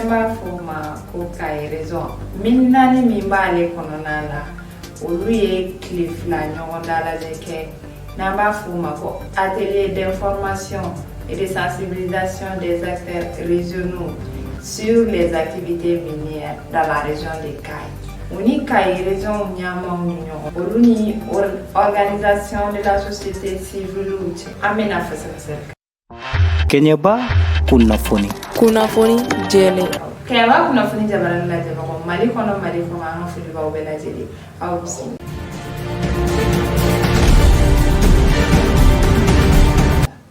N'amba foma ko kay raison. Minna ni mimbale kononala. Oluye klifla nyongondala jeke. N'amba foma ko atelier d'information et de sensibilisation des acteurs régionaux sur les activités minières dans la région de Kay. Uni Kay région Nyama Union. Oluni organisation de la société civile amena fasakasel. Kenyaba kunafoni jele kewa kunafoni jabara la jaba ko mali kono mali ko ma fuli ba obela jele aw bisi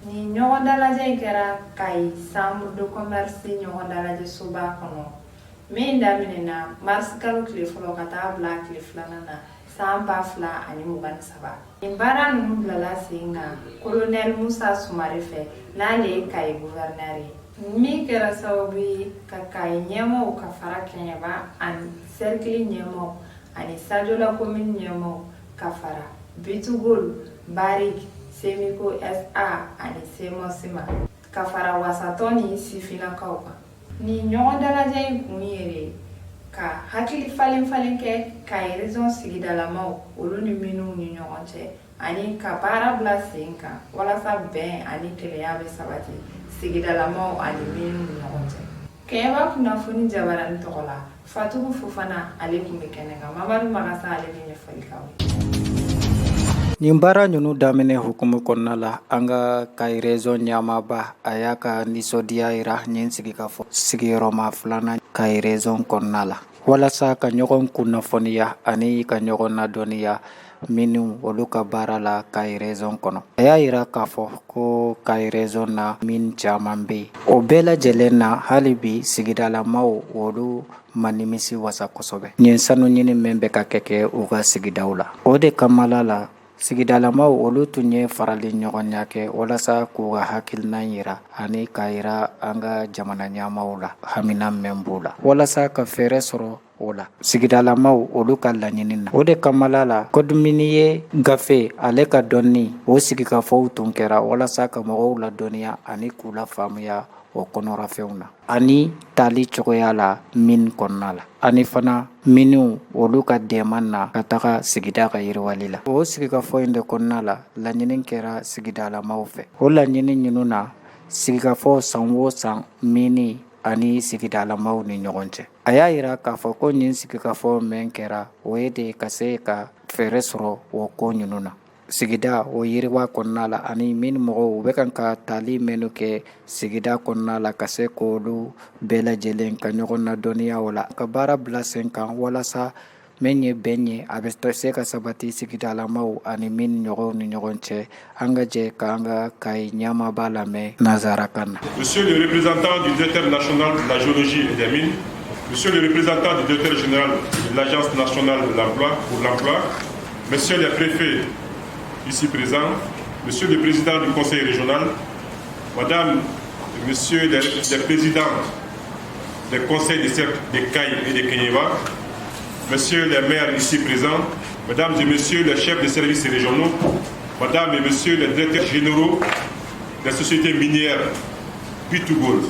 ni nyogondala je kera kai chambre de commerce nyogondala je suba kono me ndamine na mars kalo kle folo kata black kle flana na samba fla ani mugan saba imbara nungla singa colonel Musa Sumare fe nale kai gouverneur mi kera sababu ka kai nyemo ka fara Kenyaba an cercle nyemo ani sadio la commune nyemo ka fara bitugol barik semiko SA ani semosima ka fara wasatoni sifina kauka ni nyondala jay kumire ka hakili falen ke kay raison sigidala maw olu ni minu ni nyonche ani ka para blasinka wala sa ben ani keleya be sabati sigidala maw ani minu ni nyonche keba kuna funi jabaran tokola fatubu fufana alaykum bekenega mamadu magasa alaykum falikaw Nimbara nyunu damene hukumu konnala anga kay rezo nyamaba ayaka nisodia ira nyensigi kafo sigi roma flana kay rezo konnala wala sa ka nyogon kunafoniya ani ka nyogon na doniya minu oluka barala kay rezo kono aya ira kafo ko kay rezo na min jamambe o bela jelena halibi sigidala maw wolu manimisi wasa kosobe nyensanu nyini membe ka keke uga sigidawla ode kamalala sigidalama olu tunye farali ɲɔgɔn yake walasa k'u ka hakilina yira ani ka yira an ka jamana ɲɛmaaw la hamina min b'u la walasa ka fɛɛrɛ sɔrɔ o la sigidalamaw olu ka laɲini na o de kamala la kodumini ye gafe ale ka dɔnni o sigikafɔw tun kɛra walasa ka mɔgɔw ladɔnniya ani k'u la faamuya o kɔnɔrafɛnw na ani tali cogoya la min kɔnɔna la ani fana minu olu ka dɛman na ka taga sigida ka yiriwali la o sigikafɔ in de kɔnɔna la laɲini kɛra sigidalamaw fɛ o laɲini ɲinu na sigikafɔ san o san mini ani sigidalamaw ni ɲɔgɔn cɛ a y'a yira k'a fɔ ko nin sigikafɔ mɛn kɛra o ye de ka se ka fɛɛrɛ sɔrɔ o ko ɲinu na sigida o yiriwa kɔnɔna la ani min mɔgɔw u bɛ kan ka tali minnu kɛ sigida kɔnɔna la ka se k'olu bɛɛ lajɛlen ka ɲɔgɔn ladɔnniya o la ka baara bila sen kan walasa min ye bɛn ye a bɛ se ka sabati sigidalamaw ani min ɲɔgɔnw ni ɲɔgɔn cɛ an ka jɛ k'an ka kayi ɲamaba lamɛn nazarakan na. Monsieur le représentant du directeur national de la géologie et des mines, Monsieur le représentant du directeur général de l'Agence nationale de l'emploi pour l'emploi, Monsieur les préfets ici présents, Monsieur le président du conseil régional, Madame et Monsieur les présidents des conseils de cercle de Kay et de Kenyaba, Monsieur les maires ici présents, Mesdames et Messieurs les chefs de services régionaux, Madame et Messieurs les directeurs généraux des sociétés minières Pitugol,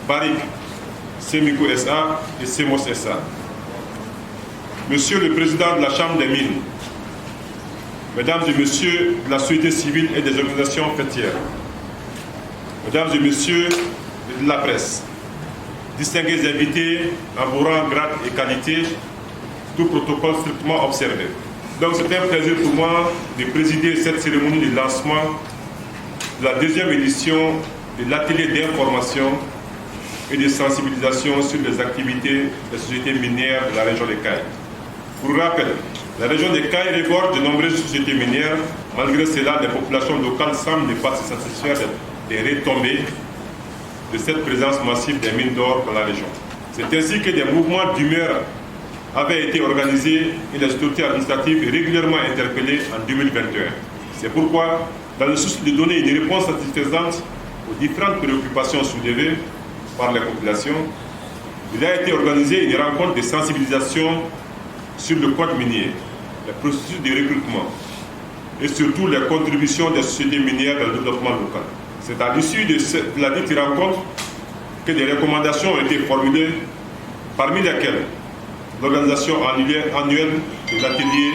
Barik, Semiko SA et Semos SA, Monsieur le président de la Chambre des mines, Mesdames et Messieurs de la société civile et des organisations fêtières, Mesdames et Messieurs de la presse, distingués invités en vos rangs, grades et qualités, tout protocole strictement observé. Donc c'est un plaisir pour moi de présider cette cérémonie de lancement de la deuxième édition de l'atelier d'information et de sensibilisation sur les activités des sociétés minières de la région de Kay. Pour rappel, la région de Kay regorge de nombreuses sociétés minières. Malgré cela, les populations locales semblent ne pas se satisfaire des retombées de cette présence massive des mines d'or dans la région. C'est ainsi que des mouvements d'humeur avaient été organisés et les autorités administratives régulièrement interpellées en 2021. C'est pourquoi, dans le souci de donner une réponse satisfaisante aux différentes préoccupations soulevées par les populations, il a été organisé une rencontre de sensibilisation sur le code minier, les processus de recrutement et surtout les contributions des sociétés minières dans le développement local. C'est à l'issue de la dite rencontre que des recommandations ont été formulées, parmi lesquelles l'organisation annuelle de l'atelier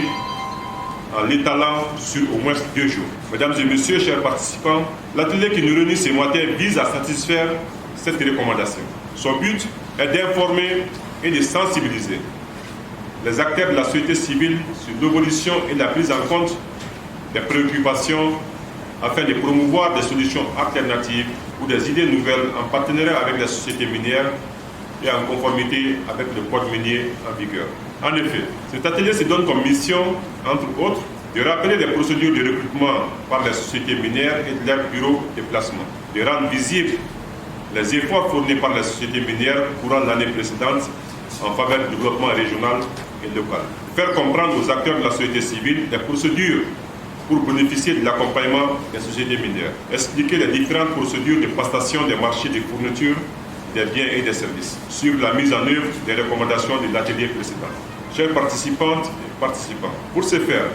en l'étalant sur au moins 2 jours. Mesdames et messieurs, chers participants, l'atelier qui nous réunit ce matin vise à satisfaire cette recommandation. Son but est d'informer et de sensibiliser les acteurs de la société civile sur l'évolution et la prise en compte des préoccupations afin de promouvoir des solutions alternatives ou des idées nouvelles en partenariat avec la société minière et en conformité avec le code minier en vigueur. En effet, cet atelier se donne comme mission, entre autres, de rappeler les procédures de recrutement par les sociétés minières et de leurs bureaux de placement, de rendre visibles les efforts fournis par les sociétés minières courant l'année précédente en faveur du développement régional et local, faire comprendre aux acteurs de la société civile les procédures pour bénéficier de l'accompagnement des sociétés minières, expliquer les différentes procédures de prestation des marchés de fourniture des biens et des services, sur la mise en œuvre des recommandations de l'atelier précédent. Chers participantes et participants, pour ce faire,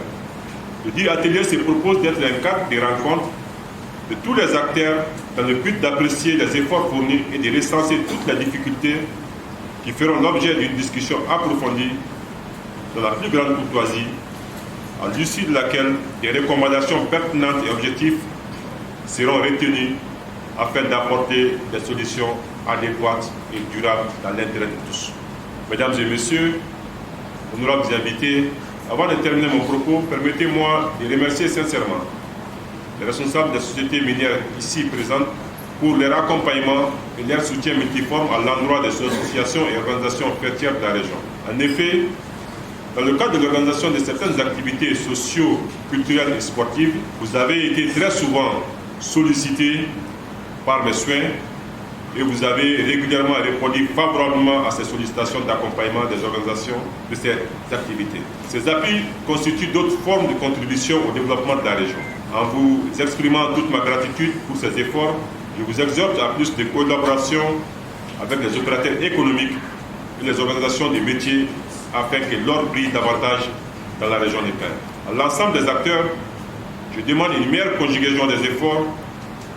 le dit atelier se propose d'être un cadre de rencontre de tous les acteurs dans le but d'apprécier les efforts fournis et de recenser toutes les difficultés qui feront l'objet d'une discussion approfondie dans la plus grande courtoisie, à l'issue de laquelle des recommandations pertinentes et objectives seront retenues afin d'apporter des solutions adéquates et durables dans l'intérêt de tous. Mesdames et messieurs, honorables invités, avant de terminer mon propos, permettez-moi de remercier sincèrement les responsables des sociétés minières ici présentes pour leur accompagnement et leur soutien multiforme à l'endroit des associations et organisations fêtières de la région. En effet, dans le cadre de l'organisation de certaines activités socio-culturelles et sportives, vous avez été très souvent sollicités par mes soins et vous avez régulièrement répondu favorablement à ces sollicitations d'accompagnement des organisations de ces activités. Ces appuis constituent d'autres formes de contribution au développement de la région. En vous exprimant toute ma gratitude pour ces efforts, je vous exhorte à plus de collaboration avec les opérateurs économiques et les organisations des métiers afin que l'or brille davantage dans la région des Cayes. À l'ensemble des acteurs, je demande une meilleure conjugaison des efforts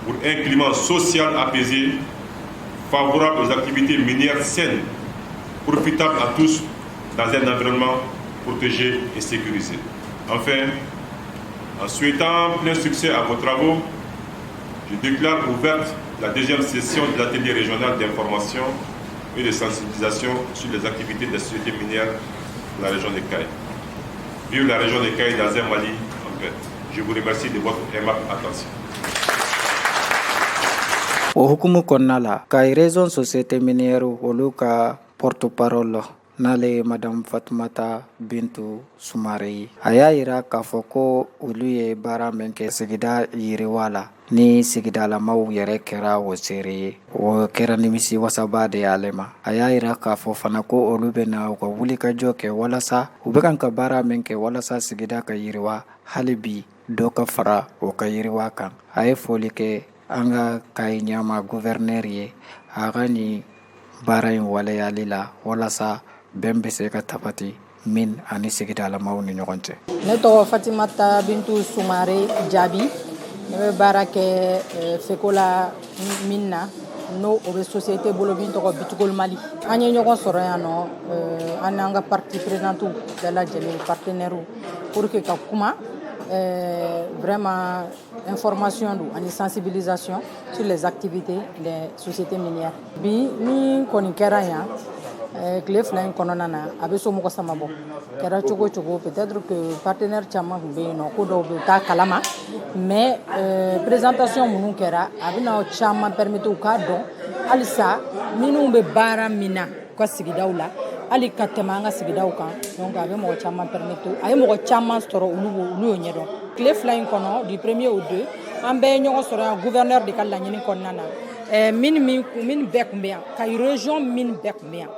pour un climat social apaisé, favorable aux activités minières saines, profitable à tous dans un environnement protégé et sécurisé. Enfin, en souhaitant plein succès à vos travaux, je déclare ouverte la deuxième session de l'atelier régional d'information et de sensibilisation sur les activités des sociétés minières de la région des Cayes. Vive la région des Cayes dans un Mali en paix. Je vous remercie de votre aimable attention. O hukumu kɔnɔna la Kayi raison société minière olu ka porte-parole n'ale madame Fatumata Bintu Sumare a y'a yira k'a fɔ ko olu ye baara min kɛ sigida yiriwa la ni sigidalamaw yɛrɛ kɛra o seere ye o kɛra nimisi wasaba de y'ale ma a y'a yira k'a fɔ fana ko olu bɛna u ka wulikajɔ kɛ walasa u bɛ kan ka baara min kɛ walasa sigida ka yiriwa hali bi dɔ ka fara o ka yiriwa kan a ye foli kɛ an ka Kayi ɲɛma gouverneur ye a ka nin baara in waleyali la walasa bɛn bɛ se ka tabati min ani sigidalamaw ni ɲɔgɔn cɛ. Ne tɔgɔ Fatimata Bintu Sumare Jaabi. Ne bɛ baara kɛ FECO la min na n'o o bɛ société bolo min tɔgɔ Bitigol Mali. An ye ɲɔgɔn sɔrɔ yan nɔ an n'an ka partie prenantes bɛɛ lajɛlen partenaires pour que ka kuma vraiment information do ani sensibilisation sur les activités des sociétés minières. Bi ni kɔni kɛra yan tile fila in kɔnɔna na a bɛ somɔgɔ sama bɔ kɛra cogo cogo peut-être que partenaire caman tun bɛ yen nɔ ko dɔw bɛ u t'a kalama mais présentation minnu kɛra a bɛna caman permettre u k'a dɔn halisa minnu bɛ baara min na u ka sigidaw la hali ka tɛmɛ an ka sigidaw kan donc a bɛ mɔgɔ caman permettre a ye mɔgɔ caman sɔrɔ olu y'o ɲɛdɔn tile fila in kɔnɔ du 1er au 2 an bɛɛ ye ɲɔgɔn sɔrɔ yan gouverneur de ka laɲini kɔnɔna na min bɛɛ tun bɛ yan Kayi région min bɛɛ tun bɛ yan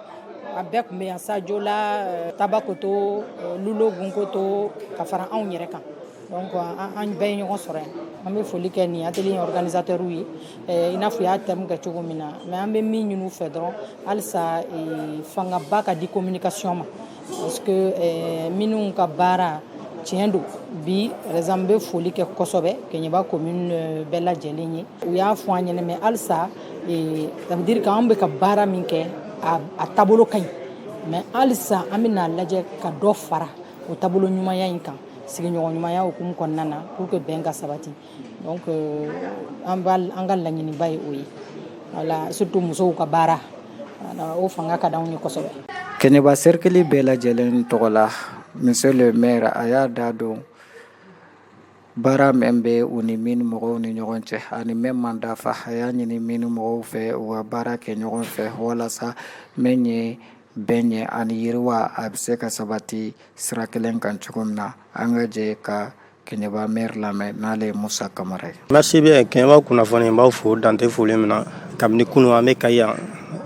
a bɛɛ tun bɛ yan Sadio la Tabakoto Lulo Gunkoto ka fara anw yɛrɛ kan donc an bɛɛ ye ɲɔgɔn sɔrɔ yan an bɛ foli kɛ nin atelier organisateur ye i n'a fɔ y'a thème kɛ cogo min na mais an bɛ min ɲini u fɛ dɔrɔn halisa fangaba ka di communication ma parce que minnu ka baara tiɲɛ don bi par exemple n bɛ foli kɛ kosɛbɛ Keɲeba commune bɛɛ lajɛlen ye u y'a fɔ an ɲɛna mais halisa ça veut dire que an bɛ ka baara min kɛ a taabolo ka ɲi mais halisa an bɛna lajɛ ka dɔ fara o taabolo ɲumanya in kan sigiɲɔgɔn ɲumanya hukumu kɔnɔna na pour que bɛn ka sabati donc an ka laɲiniba ye o ye voilà surtout musow ka baara o fanga ka d'anw ye kosɛbɛ. Keɲeba cercle bɛɛ lajɛlen tɔgɔ la monsieur le maire a y'a da don baara min bɛ u ni minnu mɔgɔw ni ɲɔgɔn cɛ ani min man dafa a y'a ɲini minnu mɔgɔw fɛ u ka baara kɛ ɲɔgɔn fɛ walasa min ye bɛn ye ani yiriwa a bɛ se ka sabati sira kelen kan cogo min na an ka jɛ ka Keɲeba maire lamɛn n'ale ye Musa Kamara ye. Merci bien Keɲeba kunnafoni n b'aw fo dante foli min na kabini kunun an bɛ Kayi yan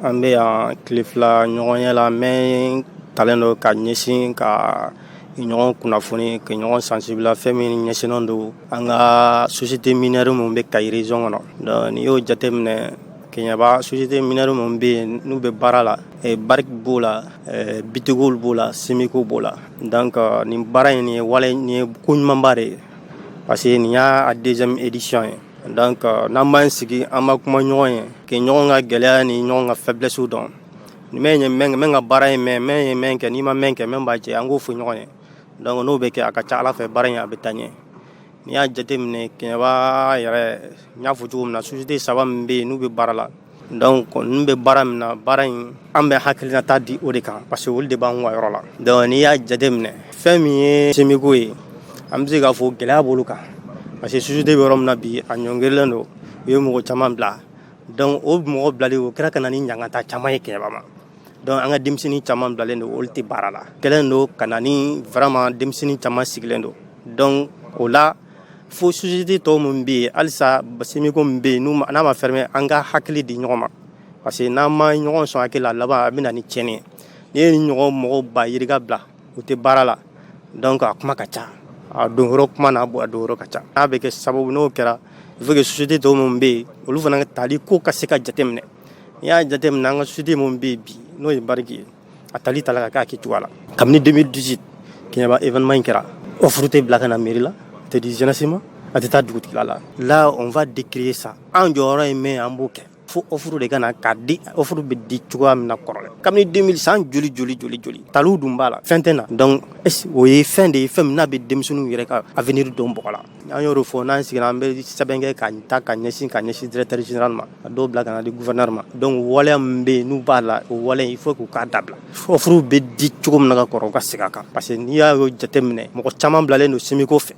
an bɛ yan tile fila ɲɔgɔnya la n bɛ talen don ka ɲɛsin ka ɲɔgɔn kunnafoni ka ɲɔgɔn sensibiliser fɛn min ɲɛsinnen don an ka société minière min bɛ Kayi région kɔnɔ donc n'i y'o jateminɛ Keɲeba société minière min bɛ yen n'u bɛ baara la Barrick b'o la bitigiw b'o la Simico b'o la donc nin baara in nin ye ko ɲumanba de ye parce que nin y'a deuxième édition ye donc n'an b'an sigi an b'a kuma ɲɔgɔn ye ke ɲɔgɔn ka gɛlɛya ni ɲɔgɔn ka faiblesse dɔn ni mɛn ka baara in mɛn ye mɛn kɛ n'i ma mɛn kɛ mɛn b'a jɛ an k'o fɔ ɲɔgɔn ye donc n'o bɛ kɛ a ka ca Ala fɛ baara in a bɛ taa ɲɛ n'i y'a jateminɛ Keɲeba yɛrɛ n y'a fɔ cogo min na société saba min bɛ yen n'u bɛ baara la donc n bɛ baara min na baara in an bɛ hakilinata di o de kan parce que olu de b'an ka yɔrɔ la donc n'i y'a jateminɛ fɛn min ye Semico ye an bɛ se k'a fɔ gɛlɛya b'olu kan parce que société bɛ yɔrɔ min na bi a ɲɔngirilen don u ye mɔgɔ caman bila donc o mɔgɔ bilali o kɛra ka na ni ɲangata caman ye Keɲeba ma donc an ka denmisɛnnin caman bilalen don olu tɛ baara la kɛlen don ka na ni vraiment denmisɛnnin caman sigilen don donc o la fo société tɔw min bɛ yen halisa Semico min bɛ yen n'a ma fermer an ka hakili di ɲɔgɔn ma parce que n'an ma ɲɔgɔn sɔn hakili la laban a bɛ na ni tiɲɛni ye n'i ye ni ɲɔgɔn mɔgɔw ba yirika bila u tɛ baara la donc a kuma ka ca a don yɔrɔ kuma n'a bɔ a don yɔrɔ ka ca n'a bɛ kɛ sababu n'o kɛra il faut que société tɔw min bɛ yen olu fana ka tali ko ka se ka jateminɛ n'i y'a jateminɛ an ka société min bɛ yen bi n'o ye Barrick ye a tali ta la ka k'a kɛcogoya la kabini 2018 Keɲeba événement in kɛra offre tɛ bila ka na mairie la tɛ di jeunesse ma a tɛ taa dugutigila la là on va décrier ça an jɔyɔrɔ ye min an b'o kɛ fo offre de ka na k'a di offre bɛ di cogoya min na kɔrɔlen kabini 2000 san joli taliw dun b'a la fɛn tɛ na donc o ye fɛn de ye fɛn min n'a bɛ denmisɛnninw yɛrɛ ka avenir dɔn bɔgɔ la an y'o de fɔ n'an sigira an bɛ sɛbɛn kɛ ka ɲɛsin directeur général ma a dɔw bila ka na di gouverneur ma donc waleya min bɛ yen n'u b'a la o waleya il faut k'u k'a dabila offre bɛ di cogo min na ka kɔrɔ u ka segin a kan parce que n'i y'a jateminɛ mɔgɔ caman bilalen don Semico fɛ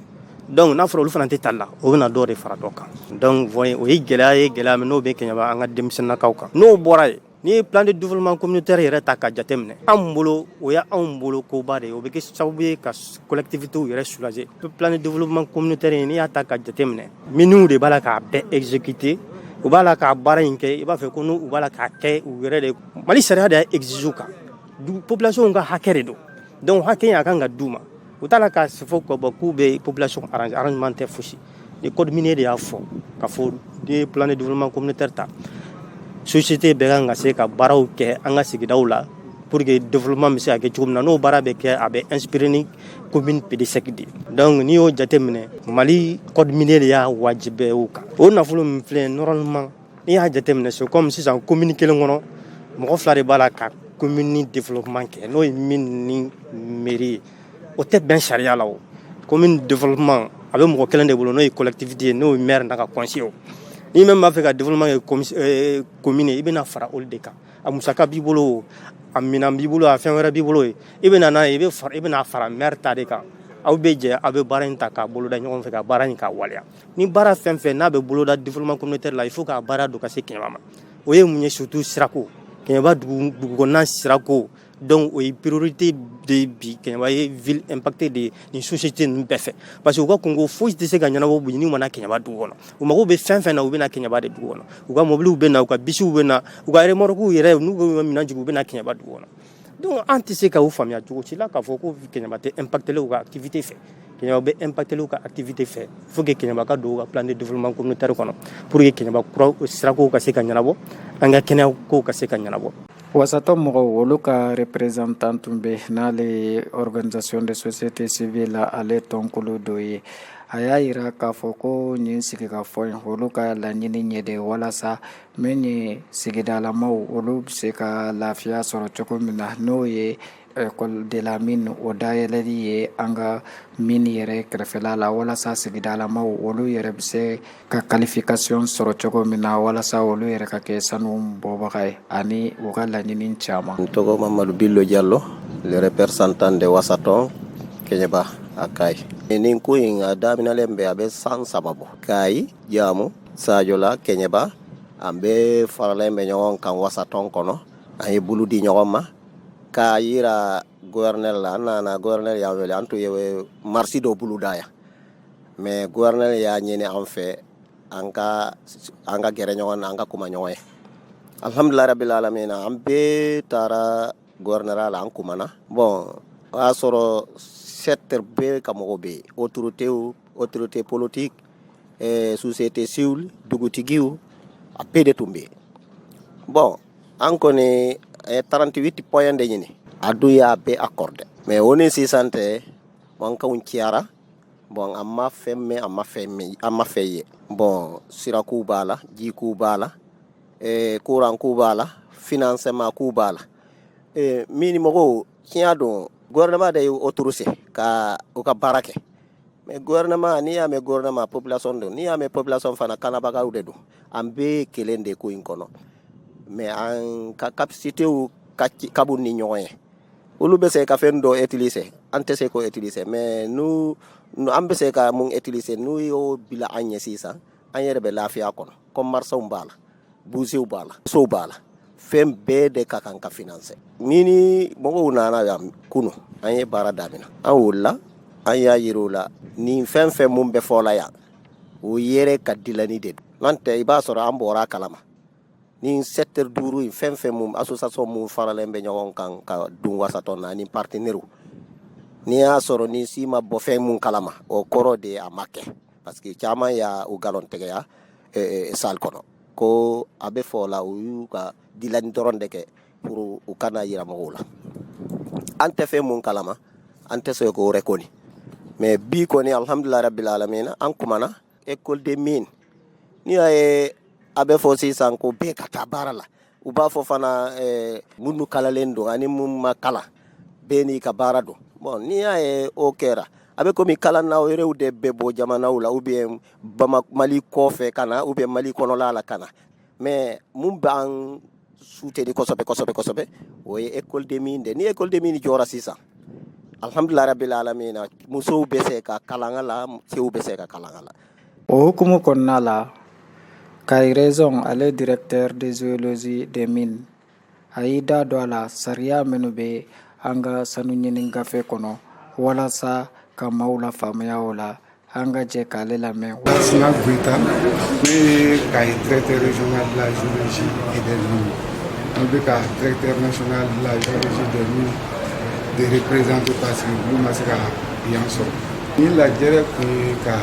donc n'a fɔra olu fana tɛ tali la o bɛna dɔ de fara dɔ kan donc o ye gɛlɛya min n'o bɛ Keɲeba an ka denmisɛnninnakaw kan n'o bɔra yen n'i ye plan de développement communautaire yɛrɛ ta ka jateminɛ anw bolo o y'anw bolo koba de ye o bɛ kɛ sababu ye ka collectivitéw yɛrɛ soulager plan de développement communautaire in n'i y'a ta ka jateminɛ minnu de b'a la k'a bɛɛ exécuter u b'a la k'a baara in kɛ i b'a fɛ ko n'u b'a la k'a kɛ u yɛrɛ de Mali sariya de y'a exige u kan population ka hakɛ de don donc hakɛ in a kan ka d'u ma u t'a la k'a fɔ k'u bɛ population arrangement tɛ fosi ni code minier de y'a fɔ ka fɔ n'i ye plan de développement communautaire ta société bɛɛ kan ka se ka baaraw kɛ an ka sigidaw la pour que développement bɛ se ka kɛ cogo min na n'o baara bɛ kɛ a bɛ inspiré ni commune PDSEC de donc n'i y'o jateminɛ Mali code minier de y'a wajibɛ o kan o nafolo min filɛ normalement n'i y'a jateminɛ c'est comme sisan commune kelen kɔnɔ mɔgɔ fila de b'a la ka commune développement kɛ n'o ye min ni mairie ye o tɛ bɛn sariya la o commune développement a bɛ mɔgɔ kelen de bolo n'o ye collectivité ye n'o ye maire n'a ka conseil o n'i même b'a fɛ ka développement kɛ commune i bɛna fara olu de kan a musaka b'i bolo o a minɛn b'i bolo a fɛn wɛrɛ b'i bolo i bɛna n'a ye i bɛna fara maire ta de kan aw bɛ jɛ aw bɛ baara in ta k'a boloda ɲɔgɔn fɛ ka baara in k'a waleya ni baara fɛn fɛn n'a bɛ boloda développement communautaire la il faut k'a baara don ka se Keɲeba ma o ye mun ye surtout sirako Keɲeba dugu kɔnɔna sirako donc o ye priorité de bi Keɲeba ye ville impactée de ni société ninnu bɛɛ fɛ parce que u ka kungo foyi tɛ se ka ɲɛnabɔ bi n'u mana Keɲeba dugu kɔnɔ u mago bɛ fɛn fɛn na u bɛna Keɲeba de dugu kɔnɔ u ka mobiliw bɛ na u ka bisiw bɛ na u ka remorquew yɛrɛ n'u bɛ minɛn jigin u bɛna Keɲeba dugu kɔnɔ donc an tɛ se ka u faamuya cogo si la k'a fɔ ko Keɲeba tɛ impacté u ka activité fɛ Keɲeba bɛ impacté u ka activité fɛ il faut que Keɲeba ka don u ka plan de développement communautaire kɔnɔ pour que Keɲeba sirakow ka se ka ɲɛnabɔ an ka kɛnɛya kow ka se ka ɲɛnabɔ wasato mɔgɔw olu ka représentant tun bɛ n'ale organisation de société civile ale tɔnkulu dɔ ye a y'a yira k'a fɔ ko nin sigikafɔ in olu ka laɲini ɲɛ de walasa min ye sigidalamaw olu bɛ se ka lafiya sɔrɔ cogo min na n'o ye école de la mine o dayɛlɛli ye an ka mine yɛrɛ kɛrɛfɛla la walasa sigidalamaw olu yɛrɛ bɛ se ka qualification sɔrɔ cogo min na walasa olu yɛrɛ ka kɛ sanu bɔbaga ye ani u ka laɲini caman. N tɔgɔ Mamadu Billo Diallo, le représentant de Wasaton Keñeba a Kayi. Nin ko in a daminalen bɛ a bɛ san 3 bɔ. Kayi, Jaamu, Sajola, Keñeba an bɛ faralen bɛ ɲɔgɔn kan Wasaton kɔnɔ an ye bulu di ɲɔgɔn ma k'a yira gouverneur la an nana gouverneur y'a wele an tun ye marsi dɔ bulu da yan mais gouverneur y'a ɲini an fɛ an ka gɛrɛ ɲɔgɔn na an ka kuma ɲɔgɔn ye alhamdulilahi rabbil alamina an bɛɛ taara gouverneur la an kumana bon o y'a sɔrɔ secteur bɛɛ ka mɔgɔw bɛ yen autorité politique société civile dugutigiw a bɛɛ de tun bɛ yen bon an kɔni 38 points de ɲini a dun y'a bɛɛ accordé mais o ni sisan tɛ an kanw ciyara bon an ma fɛn mɛn an ma fɛn ye bon sirakow b'a la jikow b'a la kurankow b'a la financement kow b'a la min mɔgɔw tiɲɛ don gouvernement de ye autorisé ka u ka baara kɛ mais gouvernement n'i y'a mɛn gouvernement population don n'i y'a mɛn population fana kanabagaw de don an bɛɛ kelen de ko in kɔnɔ mais an ka capacité ka bon ni ɲɔgɔn ye olu bɛ se ka fɛn dɔ utiliser an tɛ se k'o utiliser mais an bɛ se ka mun utiliser n'u y'o bila an ɲɛ sisan an yɛrɛ bɛ lafiya kɔnɔ comme marchands b'a la boursiers b'a la sow b'a la fɛn bɛɛ de ka kan ka financer ni mɔgɔw nana yan kunu an ye baara daminɛ an wulila an y'a yira u la ni fɛn fɛn mun bɛ fɔ la yan o yɛrɛ ka dilani de don n'an tɛ i b'a sɔrɔ an bɔra a kalama ni secteur 5 in fɛn mun association mun faralen bɛ ɲɔgɔn kan ka dun Wasaton na ni partenaires ni y'a sɔrɔ ni si ma bɔ fɛn mun kalama o kɔrɔ de a ma kɛ parce que caman y'a u galon tigɛya salle kɔnɔ ko a bɛ fɔ la u y'u ka dilani dɔrɔn de kɛ pour u kana yira mɔgɔw la an tɛ fɛn mun kalama an tɛ se k'o rekoni mais bi kɔni alhamdulilahi rabbil alamin an kumana école de mine ni y'a ye a bɛ fɔ sisan ko bɛɛ ka taa baara la u b'a fɔ fana minnu kalalen don ani mun ma kalan bɛɛ n'i ka baara don bon n'i y'a ye o kɛra a bɛ komi kalannaw yɛrɛw de bɛ bɔ jamanaw la ou bien Mali kɔfɛ ka na ou bien Mali kɔnɔla la ka na mais mun b'an soutenir kosɛbɛ o ye école de mine de ni école de mine jɔra sisan alhamdulilahi rabbil alamin musow bɛ se ka kalan a la cɛw bɛ se ka kalan a la o hukumu kɔnɔna la Kayi Raison ale directeur de géologie des mines a y'i da don a la sariya minnu bɛ an ka sanu ɲini gafe kɔnɔ walasa ka maaw la faamuya o la an ka jɛ k'ale lamɛn. Sina Goita ne ye Kayi directeur régional de la géologie et des mines an bɛ ka directeur national de la géologie des mines de représenter parce que olu ma se ka yan sɔrɔ ni lajɛrɛ kun ye ka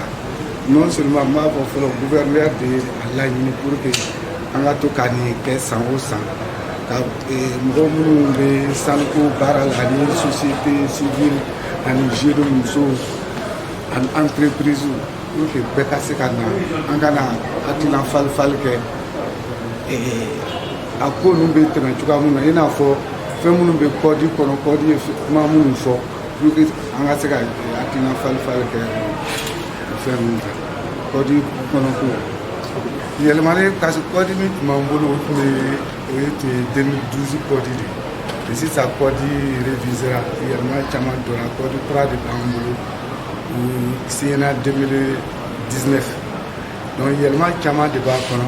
non seulement n b'a fɔ fɔlɔ gouverneur de ye a laɲini pour que an ka to ka nin kɛ san o san ka mɔgɔ minnu bɛ sanuko baara la ani société civile ani jeunes musow ani entreprise pour que bɛɛ ka se ka na an ka na hakilina falifali kɛ a ko ninnu bɛ tɛmɛ cogoya min na i n'a fɔ fɛn minnu bɛ kɔdi kɔnɔ kɔdi ye kuma minnu fɔ pour que an ka se ka hakilina falifali kɛ fɛn ninnu kan kɔdi kɔnɔ ko yɛlɛmalen parce que kɔdi min tun b'an bolo o tun ye 2012 kɔdi de ye sisan kɔdi révisera yɛlɛma caman donna kɔdi kura de b'an bolo u signera 2019 donc yɛlɛma caman de b'a kɔnɔ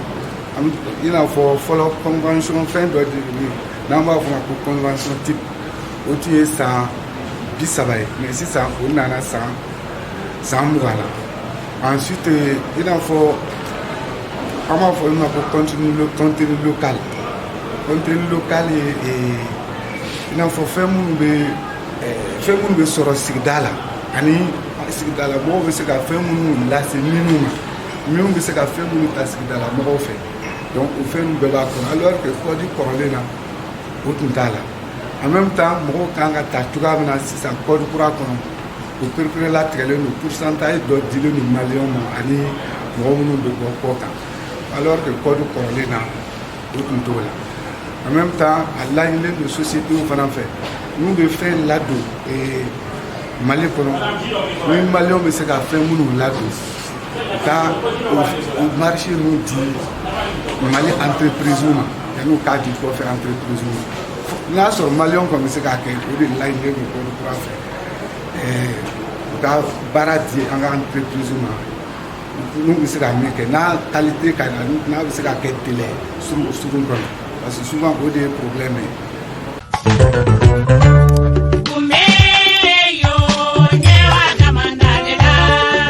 i n'a fɔ fɔlɔ convention fɛn dɔ de ye n'an b'a fɔ ma ko convention type o tun ye san 30 ye mais sisan o nana san 20 la ensuite i n'a fɔ an b'a fɔ ma ko contenu local ye i n'a fɔ fɛn minnu bɛ sɔrɔ sigida la ani sigida la mɔgɔw bɛ se ka fɛn minnu lase minnu bɛ se ka fɛn minnu ta sigida la mɔgɔw fɛ donc o fɛn ninnu bɛɛ b'a kɔnɔ alors que kɔdi kɔrɔlen na o tun t'a la en même temps mɔgɔw kan ka ta cogoya min na sisan code kura kɔnɔ o perepere latigɛlen don pourcentage dɔ dilen don maliyɛnw ma ani mɔgɔ minnu bɛ bɔ kɔ kan alors que code kɔrɔlen na o tun t'o la en même temps a laɲinilen don sociétés fana fɛ n'u bɛ fɛn ladon Mali kɔnɔ ni maliyɛnw bɛ se ka fɛn minnu ladon ka o marché n'u di Mali entreprise ma yan'u k'a di kɔfɛ entreprise ma n'a sɔrɔ maliyɛnw kɔni bɛ se k'a kɛ o de laɲinilen don code kura fɛ u ka baara di an ka entreprise ma n'u bɛ se ka min kɛ n'a qualité ka ɲi n'a bɛ se ka kɛ délai surun kɔnɔ parce que souvent o de ye problème ye.